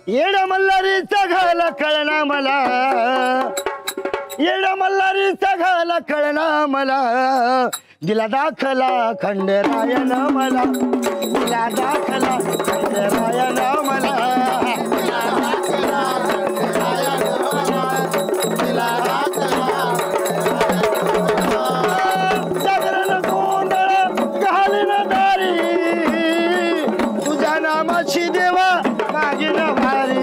येडा मल्हारीचा घाला कळना मला, येडा मल्हारीचा घाला कळना मला, दिला दाखला खंडेरायन मला, दिला दाखला खंडेरायन मला, जागरण गोंधळ घालीन दारी, तुझ्या नामाची देवा मागीन भारी,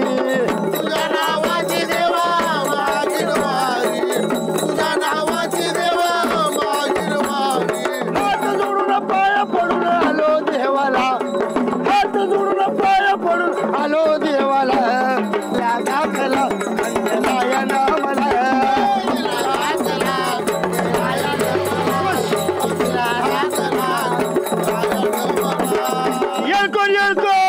तुझ्या नावाची देवा मागील वारी, तुझ्या नावाची देवा मागील वारी. हात जोडून पाया पडून आलो देवाला, हात जोडून पाया पडून आलो देवाला, या दाखला खंडेरायन मला, येळकोर येळकोर.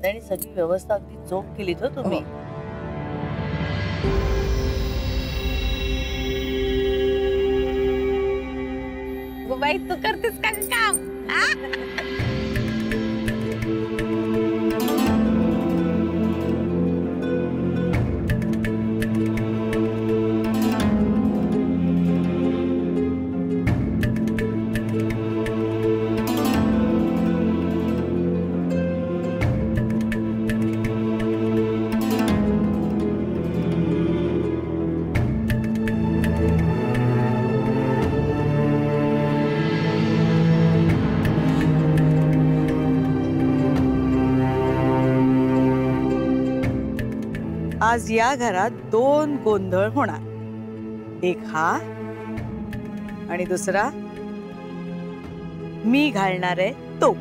आणि सगळी व्यवस्था अगदी चोख केलीत हो तुम्ही. बाई तू करतेस का काम? आज या घरात 2 गोंधळ होणार, एक हा आणि दुसरा मी घालणार आहे तो.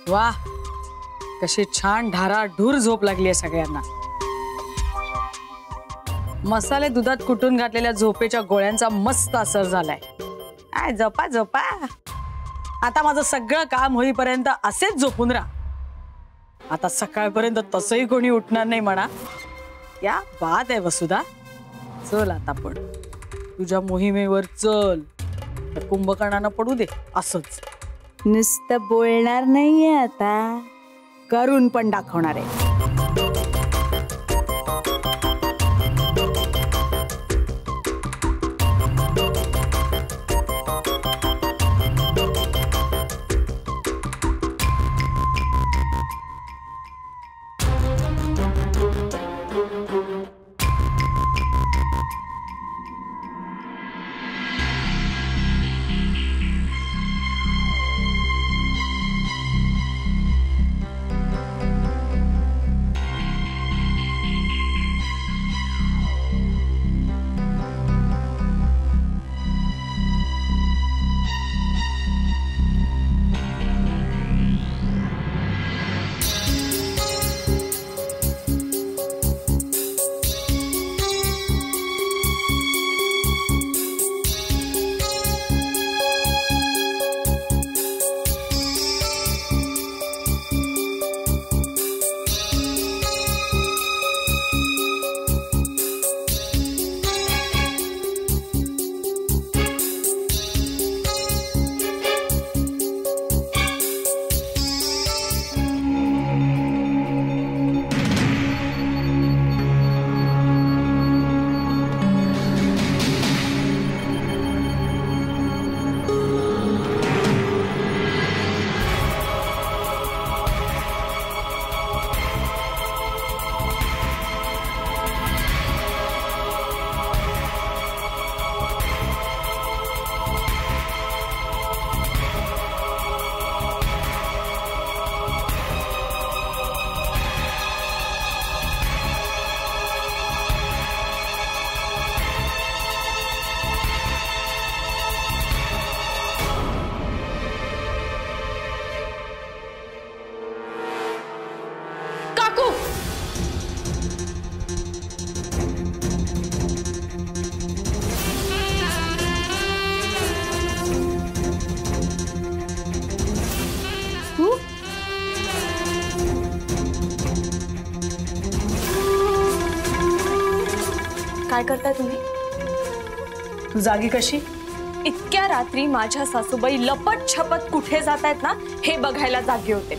वाह, कशी छान ढाराढूर झोप लागली आहे सगळ्यांना. मसाले दुधात कुटून घातलेल्या झोपेच्या गोळ्यांचा मस्त असर झालाय. काय झोपा झोपा. आता माझं सगळं काम होईपर्यंत असेच झोपून राहा. आता सकाळपर्यंत तसंही कोणी उठणार नाही म्हणा. या बात आहे वसुधा. चल आता पण तुझ्या मोहिमेवर चल. कुंभकर्णांना पडू दे असंच. नुसतं बोलणार नाहीये, आता करून पण दाखवणार आहे. काय करताय तुम्ही? तू जागी कशी? इतक्या रात्री माझ्या सासूबाई लपट छपट कुठे जात आहेत ना हे बघायला जागे होते.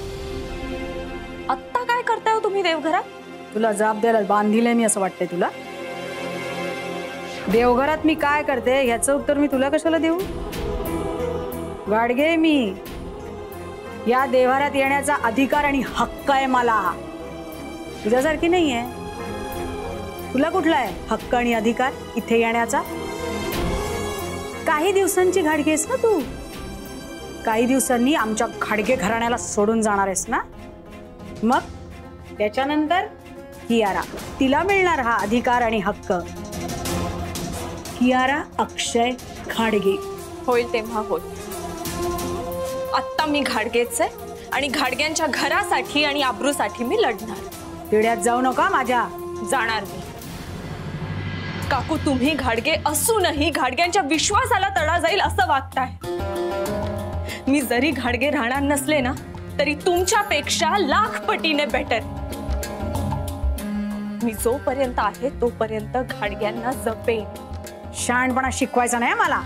आत्ता काय करताय हो तुम्ही देवघरात? तुला जाब द्यायला बांधिले मी असं वाटतंय तुला? देवघरात मी काय करते ह्याचं उत्तर मी तुला कशाला देऊ? गाडगे मी. या देवाऱ्यात येण्याचा अधिकार आणि हक्क आहे मला. तुझ्यासारखी नाहीये. तुला कुठला आहे हक्क आणि अधिकार इथे येण्याचा? काही दिवसांची घाडगे आहेस ना तू. काही दिवसांनी आमच्या घाडगे घराण्याला सोडून जाणार आहेस ना. मग त्याच्यानंतर कियारा, तिला मिळणार हा अधिकार आणि हक्क. कियारा अक्षय घाडगे. होईल तेव्हा होईल. आत्ता मी घाडगेच आहे आणि घाडग्यांच्या घरासाठी आणि आबरूसाठी मी लढणार. पिढ्यात जाऊ नका माझ्या. जाणार मी. काकू तुम्ही घाडगे असूनही घाडग्यांच्या विश्वासाला तडा जाईल असं वागताय. मी जरी घाडगे राहणार नसले ना तरी तुमच्यापेक्षा लाख पटीने बेटर. मी जोपर्यंत आहे तोपर्यंत घाडग्यांना जपेन. शहाणपणा शिकवायचा नाही मला.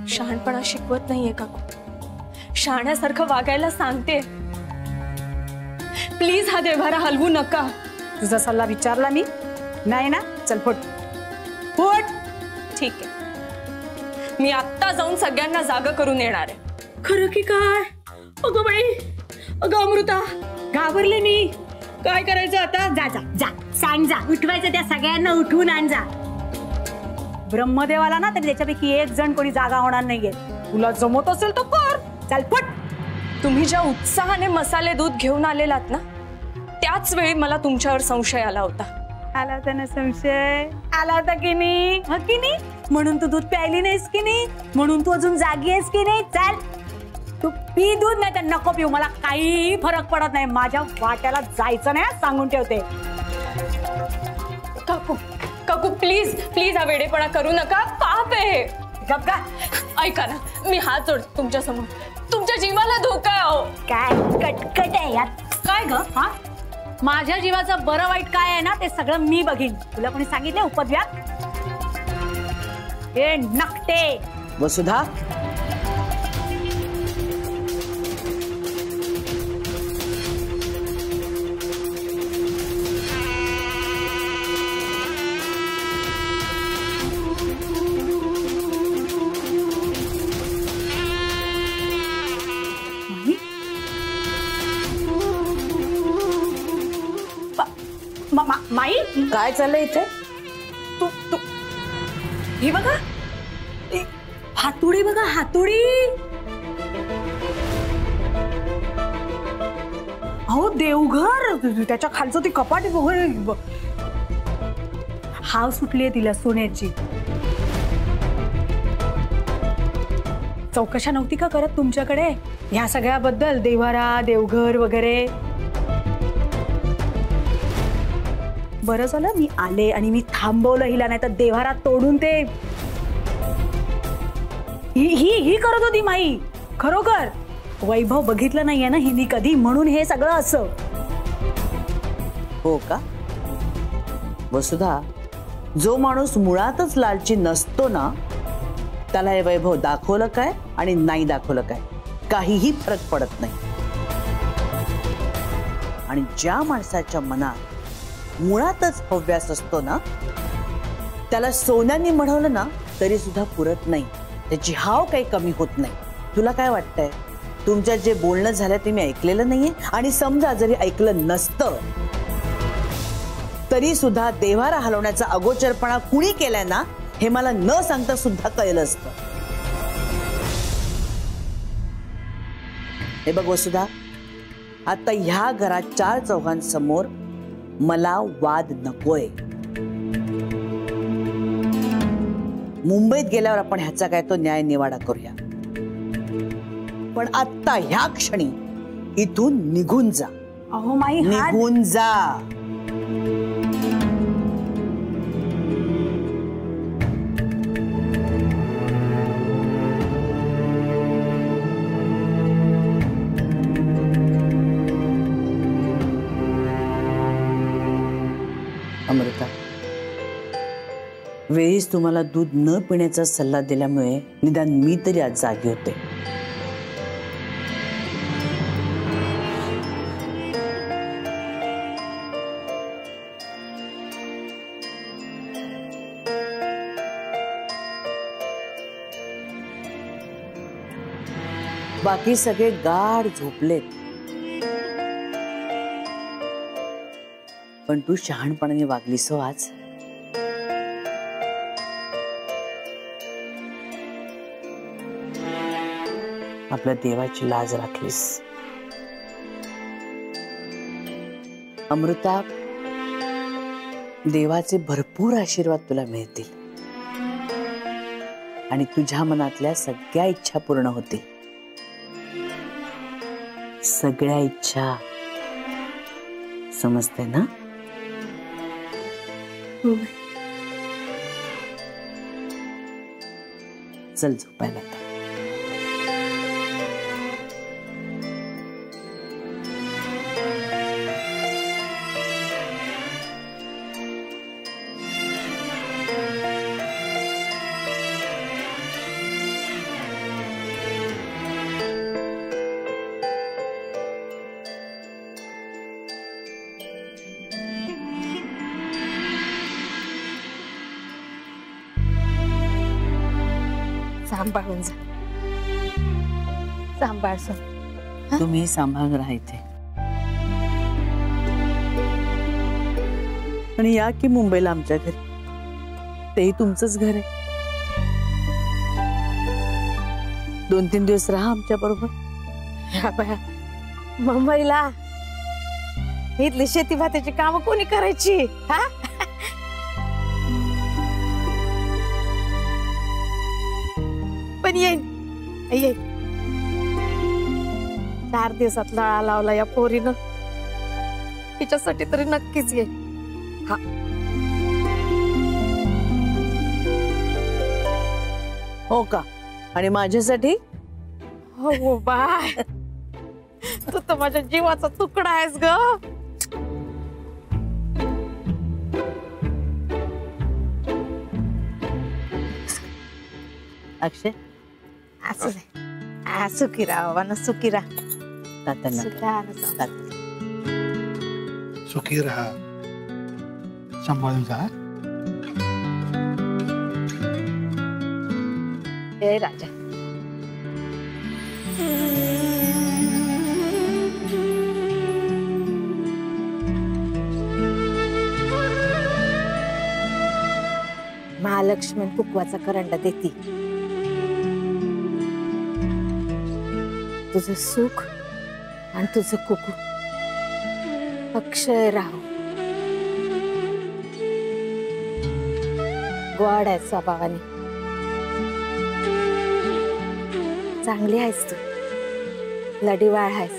शहाणपणा शिकवत नाहीये काकू. शहाण्यासारखं वागायला सांगते. प्लीज हा देव्हारा हलवू नका. तुझा सल्ला विचारला मी नाही ना. चल फुट फुट. ठीक आहे. मी आत्ता जाऊन सगळ्यांना जागा करून येणार आहे. खरं की काय? अगं बाई, अगं अमृता, घाबरले मी. काय करायचं आता? जा जा जा, सांग जा. उठवायचं त्या सगळ्यांना उठवून आण जा. ब्रह्मदेवाला ना तरी त्याच्यापैकी एक जण कोणी जागा होणार नाहीये. तुला जमत असेल तर कर. चल फुट. तुम्ही ज्या उत्साहाने मसाले दूध घेऊन आलेलात ना त्याच वेळी मला तुमच्यावर संशय आला होता. आला होता ना संशय? आला होता की नाही? की नाही? म्हणून तू दूध प्यायली नाहीस की नाही? म्हणून तू अजून जागी आहेस की नाही? चल तू पी दूध, नाही तर नको पिऊ. मला काही फरक पडत नाही. माझ्या वाट्याला जायचं नाही सांगून ठेवते. काकू काकू प्लीज प्लीज हा वेडेपणा करू नका. पाप आहे. गप का? ऐका ना, मी हात जोडते तुमच्या समोर. तुमच्या जीवाला धोका आहे. अहो काय कटकट आहे यात? काय ग? हा, माझ्या जीवाचं बरं वाईट काय आहे ना ते सगळं मी बघीन. तुला कोणी सांगितलं उपद्व्याप? हे नकटे. वसुधा, माई काय चाललंय इथे? तू तू हे बघा, हातोडी बघा, हातोडी. अहो देवघर, त्याच्या खालचं ते कपाट वगैरे. हाव सुटलीये तिला सोन्याची. चौकशा नव्हती का करत तुमच्याकडे ह्या सगळ्याबद्दल? देवारा, देवघर वगैरे. बरं झालं मी आले आणि मी थांबवलं हिला, नाही तर देव्हारा तोडून ते ही करत होती माई. खरोखर वैभव बघितलं नाहीये ना हिनी कधी, म्हणून हे सगळं असं. हो का? वसुधा, जो माणूस मुळातच लालची नसतो ना त्याला हे वैभव दाखवलं काय आणि नाही दाखवलं काय काहीही फरक पडत नाही. आणि ज्या माणसाच्या मनात मुळातच हव्यास असतो ना त्याला सोन्याने मढवलं ना तरी सुद्धा पुरत नाही. त्याची हाव काही कमी होत नाही. तुला काय वाटतंय? तुमच्यात जे बोलणं झालं ते मी ऐकलेलं नाहीये. आणि समजा जरी ऐकलं नसतं तरी सुद्धा देव्हारा हलवण्याचा अगोचरपणा कुणी केलाय ना हे मला न सांगता सुद्धा कळलं असतं. हे बघ वसुधा, आता ह्या घरात चार चौघांसमोर मला वाद नकोय. मुंबईत गेल्यावर आपण ह्याचा काय तो न्याय निवाडा करूया. पण आत्ता ह्या क्षणी इथून निघून जा. अहो माई, निघून जा. अमृता, वेळीच तुम्हाला दूध न पिण्याचा सल्ला दिल्यामुळे निदान मी तरी आज जागी होते. बाकी सगळे गाढ झोपलेत, पण तू शहाणपणाने वागलीस हो आज. आपल्या देवाची लाज राखलीस. अमृता, देवाचे भरपूर आशीर्वाद तुला मिळतील आणि तुझ्या मनातल्या सगळ्या इच्छा पूर्ण होतील. सगळ्या इच्छा. समजते ना? चल झोपायला आता. सांभाळून जा. सांभाळसून. तुम्ही सांभाळून राहा इथे. आणि या की मुंबईला आमच्या घरी. तेही तुमचंच घर आहे. 2-3 दिवस राहा आमच्या बरोबर. मुंबईला इथली शेती भाताची कामं कोणी करायची? हा, पण येईन. 4 दिवसात लळा लावला या पोरीनं. तिच्यासाठी तरी नक्कीच येईल. हा, हो का? आणि माझ्यासाठी? हो बाय, तू तर माझ्या जीवाचा तुकडा आहेस ग. अक्षय, असू दे. सुखी राहा बाबा ना, सुखी राहा. सुखी राहा. सांभाळून जा. जय राजा. महालक्ष्मी कुकवाचा करंडा देती. तुझं सुख आणि तुझं कुकू अक्षय राहू. गोड आहे स्वभावाने. चांगली आहेस तू. लढीवाळ आहेस.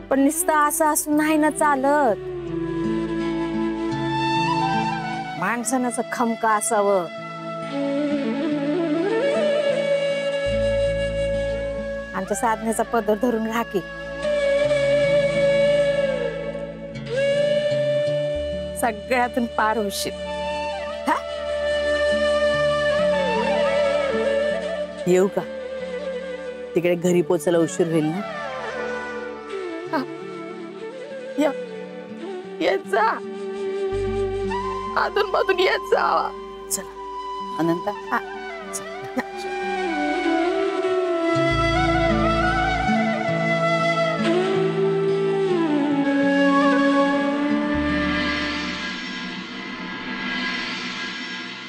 पण नुसतं असं असून नाही ना चालत. माणसानं असं खमका असावं. आमच्या साधनेचा पदर धरून राहा की. सगळ्यातून पार होशील. येऊ का? तिकडे घरी पोचायला उशीर होईल ना. येत जा. अधून मधून येत जावा. चला अनंता.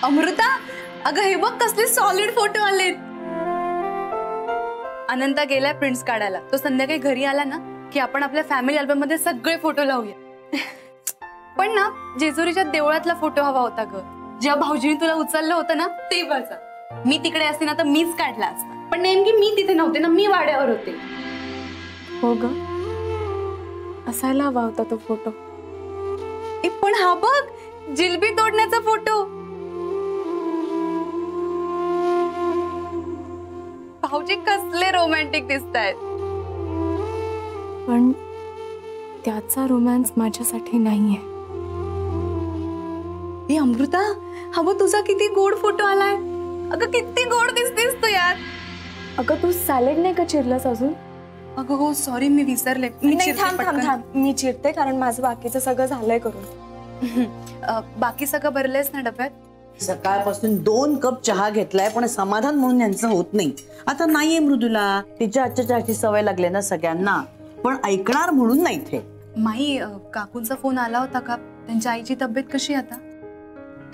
अमृता, अगं हे बघ कसले सॉलिड फोटो आलेत. अनंता गेलाय प्रिंट्स काढायला. तो संध्याकाळी घरी आला ना की आपण आपल्या फॅमिली अल्बम मध्ये सगळे फोटो लावूया. पण ना जेजुरीच्या देवळातला फोटो हवा होता ग. जेव्हा भाऊजीने तुला उचललं होतं ना तेव्हाचा. मी तिकडे असते ना तर मीच काढला असता. पण नेमकी मी तिथे नव्हते ना, मी वाड्यावर होते. हो ग, असायला हवा होता तो फोटो. पण हा बघ, जिलबी तोडण्याचा फोटो. भाऊजी कसले रोमॅन्टिक दिसतायत. पण त्याचा रोमॅन्स माझ्यासाठी नाहीये. ए अमृता, हवं तुझा किती गोड फोटो आलाय. अगं किती गोड दिसतेस तू यार. अगं तू सॅलेड नाही का चिरलंस अजून? अगं हो सॉरी मी विसरले. मी चिरते कारण माझं बाकीचं सगळं झालंय करून. बाकी सगळं भरलेस ना डब्यात? सकाळपासून 2 कप चहा घेतलाय पण समाधान म्हणून यांचं होत नाही. आता नाहीये मृदुला, तिच्या आजच्या चहाची सवय लागली ना सगळ्यांना, पण ऐकणार म्हणून नाही थे. माई काकूंचा फोन आला होता का? त्यांच्या आईची तब्येत कशी आता?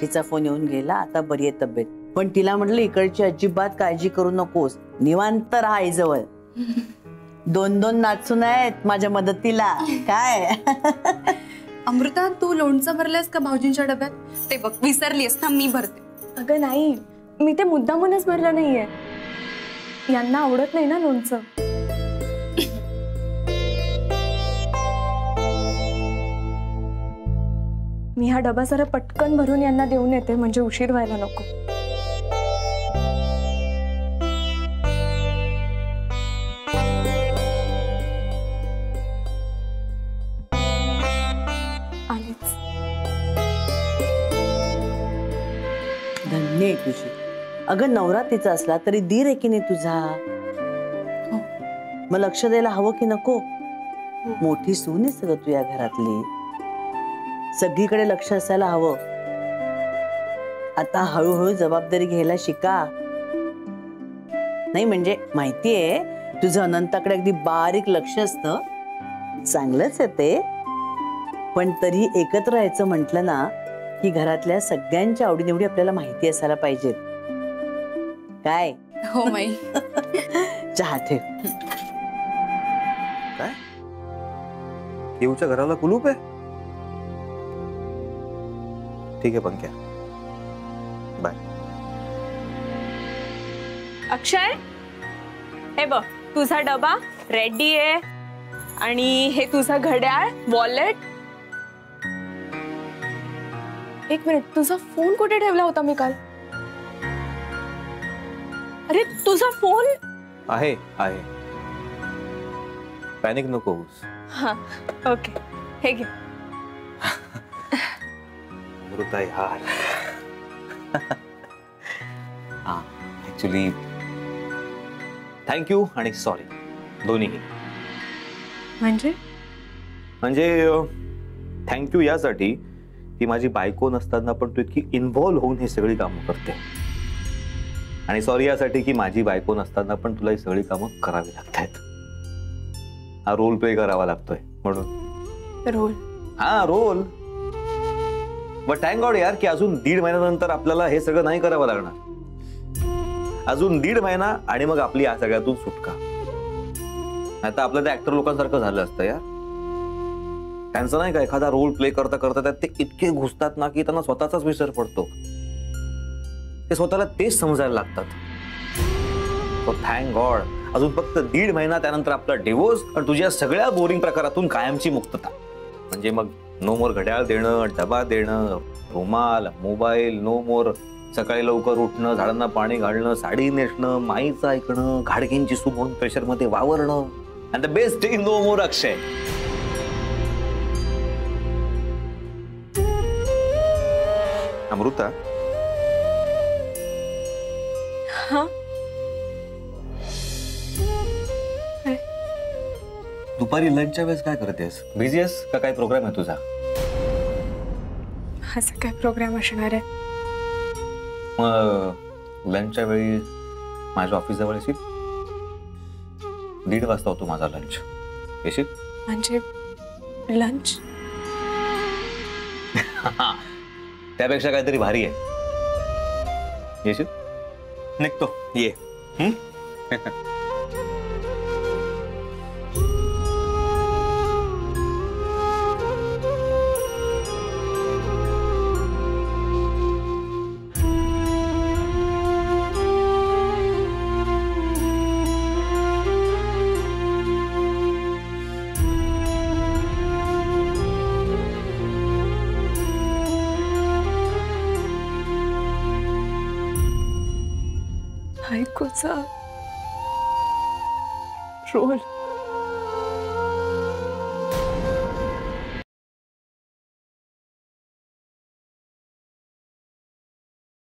तिचा फोन येऊन गेला, आता बरी आहे तब्येत. पण तिला म्हटलं इकडची अजिबात काळजी करू नकोस, निवांत राहा आईजवळ. 2 नाचून आहेत माझ्या मदतीला काय. अमृता तू लोणचं भरलेस का भाऊजींच्या डब्यात? ते बघ विसरलीस ना, मी भरते. अगं नाही, मी ते मुद्दामूनच भरलं नाहीये. यांना आवडत नाही ना लोणचं. मी हा डबा जरा पटकन भरून यांना देऊन येते म्हणजे उशीर व्हायला नको. धन्य आहे तुझी. अगं नवरा तिचा असला तरी दीर आहे की नाही तुझा. मग लक्ष द्यायला हवं की नको. मोठी सून आहे सगळं तू या घरातली, सगळीकडे लक्ष असायला हवं. आता हळूहळू जबाबदारी घ्यायला शिका. नाही म्हणजे माहितीये तुझं अनंताकडे अगदी बारीक लक्ष असतं, चांगलंच आहे ते, पण तरी एकत्र राहायचं म्हटलं ना की घरातल्या सगळ्यांच्या आवडीनिवडी आपल्याला माहिती असायला पाहिजेत. काय हो माई. चहा ठेव. काय येऊच्या घराला कुलूप आहे? ठीक आहे पंक्या, बाय. अक्षय, हे बघ तुझा डबा रेडी आहे आणि हे तुझा घड्याळ, वॉलेट. एक मिनिट, तुझा फोन कुठे ठेवला होता मी काल? अरे तुझा फोन आहे आहे, पॅनिक नको होऊस. हा ओके, हे घे. अमृता यार. हा ऍक्च्युली थँक्यू आणि सॉरी दोन्हीही. म्हणजे थँक्यू यासाठी की माझी बायको नसताना पण तू इतकी इन्व्हॉल्व होऊन हे सगळी कामं करते, आणि सॉरी यासाठी की माझी बायको नसताना पण तुला ही सगळी कामं करावी लागतायत. हा रोल प्ले करावा लागतोय म्हणून. रोल? हा रोल. बट थँक गॉड यार की अजून 1.5 महिन्यानंतर आपल्याला हे सगळं नाही करावं लागणार. अजून 1.5 महिना आणि मग आपली या सगळ्यातून सुटका. आता आपलं त्या ऍक्टर लोकांसारखं झालं असतं यार. त्यांचं नाही का एखादा रोल प्ले करता करता त्यात ते इतके घुसतात ना की त्यांना स्वतःचाच विसर पडतो. ते स्वतःला तेच समजायला लागतात. सो थँक गॉड अजून फक्त 1.5 महिना, त्यानंतर आपला डिवोर्स आणि तुझ्या सगळ्या बोरिंग प्रकारातून कायमची मुक्तता. म्हणजे मग नो मोर घड्याळ देणं, डबा देणं, रुमाल, मोबाईल, नो मोर सकाळी लवकर उठणं, झाडांना पाणी घालणं, साडी नेसणं, माईचं ऐकणं, घाडगींची सूप म्हणून प्रेशरमध्ये वावरणं. And the best day, no more Akshay. Amrita, हा दुपारी लंचच्या वेळेस काय करतेस? बिझी आहेस का? काय प्रोग्राम आहे तुझा? असा काय प्रोग्राम असणार आहे? मग लंचच्या वेळी माझ्या ऑफिस जवळ येशील? 1:30 वाजता होतो माझा लंच. येशील? म्हणजे लंच? त्यापेक्षा काहीतरी भारी आहे. येशील? निघतो, ये. बायकोचा रोल.